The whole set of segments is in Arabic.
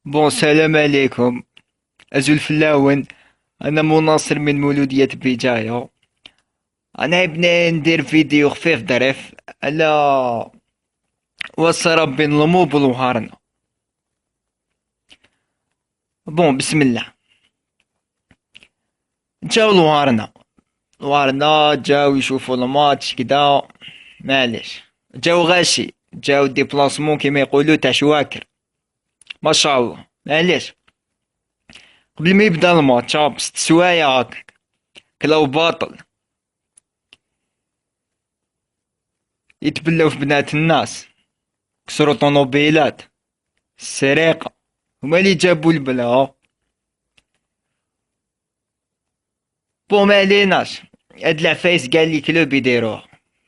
السلام عليكم. أزول فلاون. أنا مناصر من مولودية بجاية. أنا ابني ندير فيديو خفيف ظريف على وصرة بين الموب والوهرنة. بسم الله. جاو الوهرنة جاو يشوفوا الماتش كدا. معليش، جاو غاشي، جاو ديبلاسمون كيما يقولوا تاع شواكر. ما شاء الله. معليش، قبل ما يبدا الماتش بست سوايع هكاك كلاو باطل يتبلاو في بنات الناس، كسروا طونوبيلات، السرقة. هما اللي جابوا البلا. ما عليناش. هاد العفايس قال لي كلوب يديروه.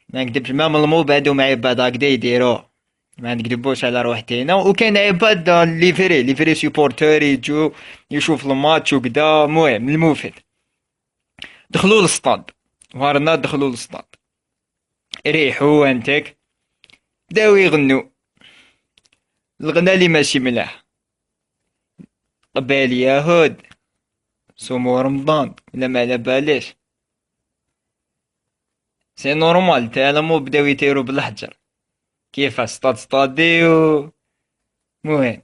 ما نكدبش، مام الموب هادو مع عباد هكدا يديروه. ما نكدبوش على روحتينا. وكاين عباد ليفري سيبورتور يجو يشوف الماتش وكدا. المهم المفيد، دخلوا للسطاد. وهارنا دخلوا للسطاد، ريحوا انتك، بداو يغنوا الغنى اللي ماشي ملاح. قبال يهود صوموا رمضان ولا ما على باليش. سي نورمال تاع مو بداو يطيروا بالحجر كيف ستاديو. مهم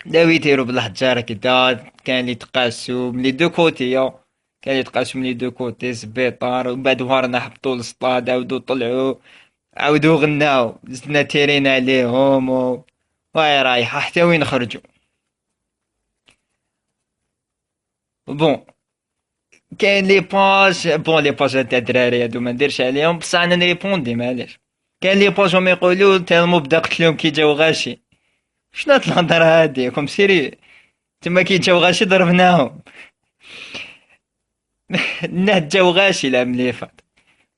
بداو يطيروا بالحجر كدا. كان اللي تقاسو من لي دو كوتي كان اللي تقاسو من لي دو كوتي سبيطار. ومن بعد وهرنا هبطوا للسطاد، عاودوا طلعوا، عاودوا غناو، زدنا تيرين عليهم واي رايحة حتى وين خرجوا. بون كاين لي باج تاع الدراري هادو ما نديرش عليهم، بصح انا نريبوندي معليش. كاين لي باج هما يقولوا تالمو بدا قتلهم كي جاو غاشي. شنو هاد الهضره هادي كوم سيري؟ تما كي جاو غاشي ضربناهم. النهد جاو غاشي العام اللي فات،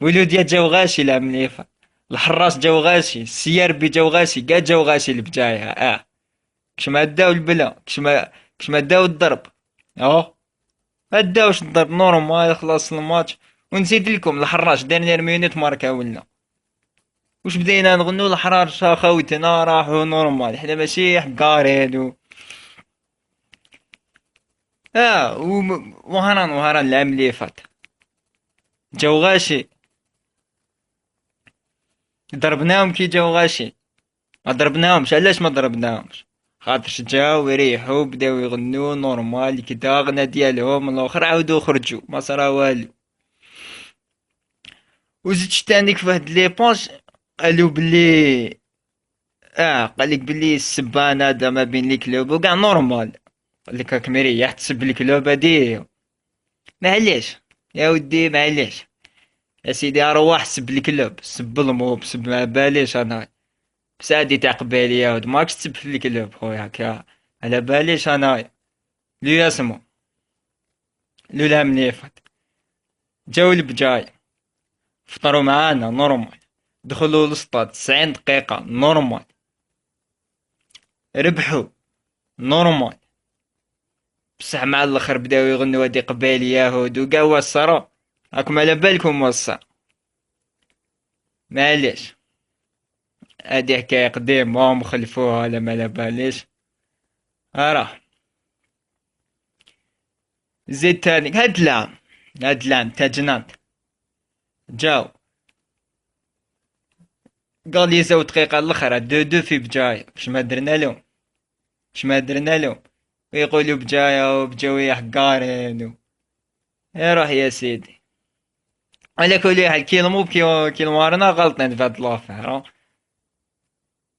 ولوديا جاو غاشي العام اللي فات، الحراس جاو غاشي، السياربي جاو غاشي، كاع جاو غاشي البجاية. كش ما داو البلا، كش ما داو الضرب. اه ما داوش الضرب، نورمال خلاص الماتش. ونزيد لكم الحراش ديرنيير مينوت ماركاولنا. وش بدينا نغنوا الحرار خوتنا راحوا نورمال، حنا ماشي حقارين وهران العام اللي فات جاو غاشي، ضربناهم كي جاو غاشي. ما ضربناهمش. علاش ما ضربناهمش؟ خاطرش جاو يريحوا بداو يغنوا نورمال كدا غنى ديالهم. الاخر عاودوا خرجوا ما صرا والو. وزيد شتانيك في هاد ليبونج قالوا بلي قالك بلي السبان هذا ما بين لي كلوب وكاع نورمال. قالك راك مريح تسب الكلوب هادي. معليش يا ودي، معليش يا سيدي، ارواح سب الكلوب، سب الموب، سب ما باليش انا. بس هادي تاع قبالي ود ماكش تسب في الكلوب خويا هكا. على باليش انا. لو يسمو لو العام اللي فات جاو البجاي، فطروا معانا نورمال، دخلوا للسطاد 90 دقيقة نورمال، ربحوا نورمال. بصح مع الاخر بداو يغنوا هادي قبالي يهود وكاع وصروا. راكم على بالكم وصر. معليش، هادي حكاية قديمة هم خلفوها على ما على باليش. راه زيد تاني هاد العام تاع جنان جاو قال لي زاو دقيقة الاخر دو دو في بجاية. كش ما درنا لهم، كش ما درنا لهم. ويقولوا بجاية وبجاوية حقارين يا روح يا سيدي. على كل حال كي الموب كي الموارنة غلطنا في هاد لافير.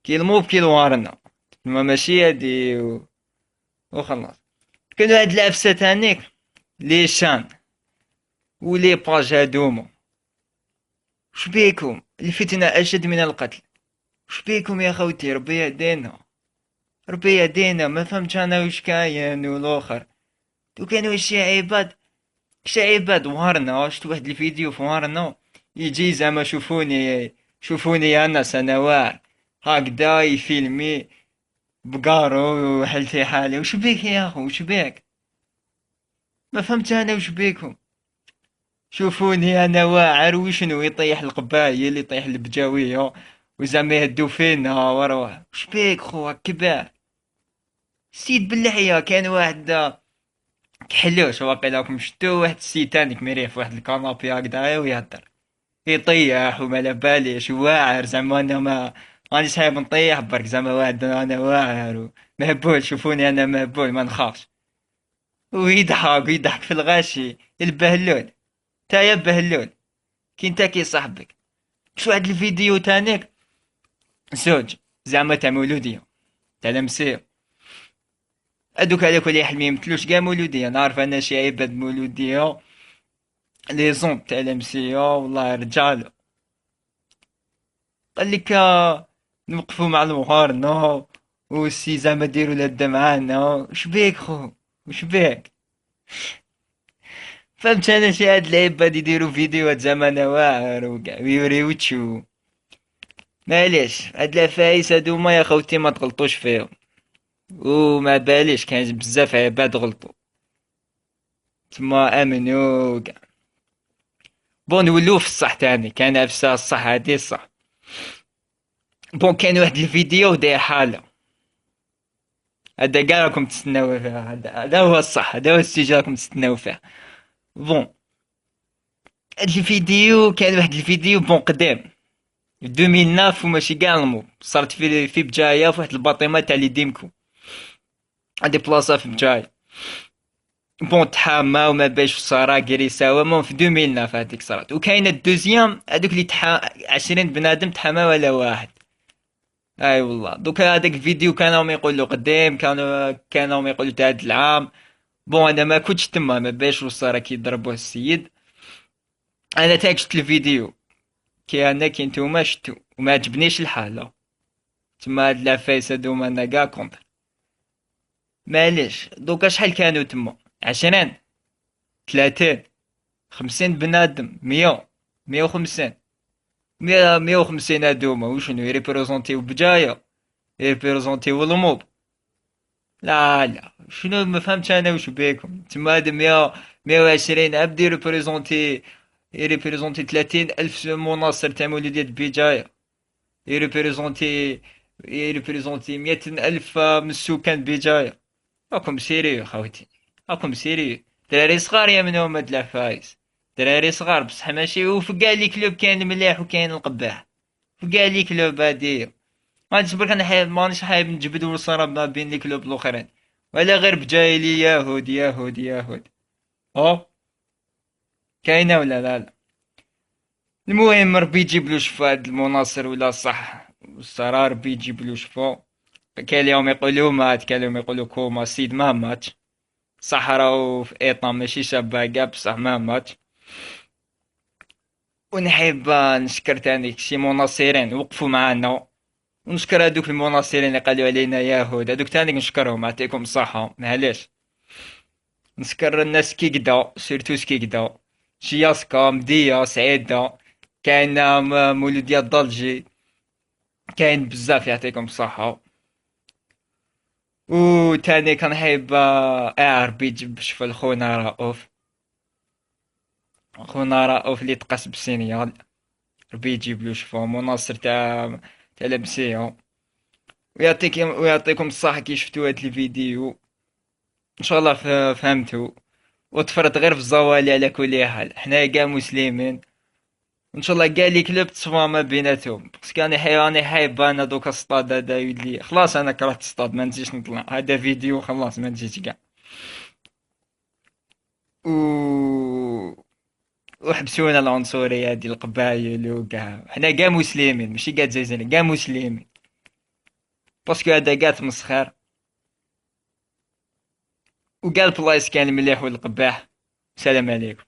كي الموب كي الموارنة تما ماشي هادي وخلاص. كانوا هاد العفسة تانيك لي شان ولي باج هادوما. وش بيكم؟ الفتنة أشد من القتل. وش بيكم يا خوتي؟ ربي يهدينا، ربي يهدينا. ما فهمتش أنا وش كاين والآخر. تو كانوا شي عباد وهرنا. شفت واحد الفيديو في وهرنا يجي زعما شوفوني أنا سنوات هكدا يفيلمي بقارو وحالتي حالي. وش بيك يا أخو؟ وش بيك؟ ما فهمت أنا وش بيكم. شوفوني انا واعر وشنو يطيح القبايل يطيح البجاوية وزعما يهدو فينا وروح. وش بيك خو كبار؟ السيد باللحية كان واحد كحلوش، واقيلا راكم شفتو واحد السيد تاني مريح في واحد الكنابي هكذايا ويهدر، يطيح وما على باليش واعر، زعما انا ما رانيش حايب نطيح برك، زعما واحد انا واعر ومهبول، شوفوني انا مهبول ما نخافش. ويضحك في الغاشي البهلول. تايا بهلول كي انت كي صاحبك. شو واحد الفيديو تانيك زوج زعما تاع مولودية تاع لمسية، هادوك على كل حال ميمثلوش كاع مولودية، نعرف انا شي عباد مولودية لي زومب تاع لمسية والله رجال. قال لك نوقفوا مع المقارنة والسي زعما ديروا لاد معانا، وش بيك خو وش بيك؟ فهمت انا شي هاد العباد يديروا فيديوهات زعما انا واعر وكاع ويوريو تشو. معليش هاد العفايس هادوما يا خوتي ما تغلطوش فيهم، وما باليش كاين بزاف عباد غلطوا تما امنوا وكاع. بون نولو في الصح تاني، كان عفسه الصح هادي الصح. بون كاين واحد الفيديو داير حالة، هذا كاع راكم تستناو فيه، هذا هو الصح، هذا هو السيجي راكم تستناو فيه. بون هاد الفيديو كان واحد الفيديو بون قديم 2009 وماشي كاع المو، صارت في بجاية في واحد الباطيمة تاع لي ديمكو، هادي بلاصة في بجاية. بون تحامى وما باش في سراقري سوا مون في 2009 هاديك صارت. وكاينة الدوزيام هادوك اللي 20 بنادم تحامى ولا واحد. اي والله دوكا هذاك الفيديو كانوا يقولوا قديم، كانوا يقولوا تاع هاد العام. بون انا ما كنتش تما ما باش وصار كي ضربوه السيد. انا تاك شفت الفيديو كي انا كي نتوما شفتو وما عجبنيش الحالة. تما هاد العفايس هادوما انا كاع كونتر. معليش دوكا شحال كانوا تما؟ 20 30 50 بنادم 100 150 150 هادوما وشنو يريبريزونتيو بجاية، يريبريزونتيو الموب؟ لا لا شنو ما فهمتش انا وش بيكم تما هاد 100 120 عبد يريبريزونتي 30 الف مناصر تاع مولودية بجاية، يريبريزونتي يريبريزونتي 100 الف من السكان بجاية. راكم سيريو خوتي، راكم سيريو. دراري صغار يا منهم هاد العفايس، دراري صغار بصح ماشي. وفي كاع لي كلوب كاين مليح وكاين القباح، في كاع لي كلوب هادي. ما نجبرك برك انا حايب مانيش حايب نجبد والصرا ما بين لي كلوب الاخرين، ولا غير بجايلي يهود يهود يهود. او كاينه ولا لا لا؟ المهم ربي يجيب له شفا هاد المناصر ولا صح والصرا ربي يجيب له شفا. كاين اليوم يقولوا مات، كاين اليوم يقولوا كوما، السيد ما مات صح، راهو في ايطا ماشي شابه كاع بصح ما مات. ونحب نشكر تاني شي مناصرين وقفوا معانا، ونشكر هادوك المناصرين اللي قالوا علينا يهود، هادوك تاني نشكرهم يعطيكم الصحة معليش. نشكر الناس كي كدا سيرتو كي كدا شياسكا مدية سعيدة، كاين مولودية الضلجي، كاين بزاف يعطيكم الصحة. و تاني كنحب ربي يجيب شفا خونا رؤوف، خونا رؤوف اللي تقاس بالسينيال، ربي يجيب له شفا مناصر تاع لمسية. ويعطيكم الصحة كي شفتوا هاد الفيديو، ان شاء الله فهمتوا. وتفرط غير في الزوالي على كل حال، حنا كاع مسلمين، ان شاء الله كاع لي كلوب تصفى ما بيناتهم. بس كان راني حايب انا دوكا الصطاد هذا يولي خلاص، انا كرهت الصطاد ما نجيش نطلع، هذا فيديو خلاص ما نجيش كاع. و وحبسونا العنصرية ديال القبايل وكاع، حنا كاع مسلمين ماشي كاع جزائريين كاع مسلمين، باسكو هذا كاع تمسخر. وكاع البلايص كان مليح والقباح. السلام عليكم.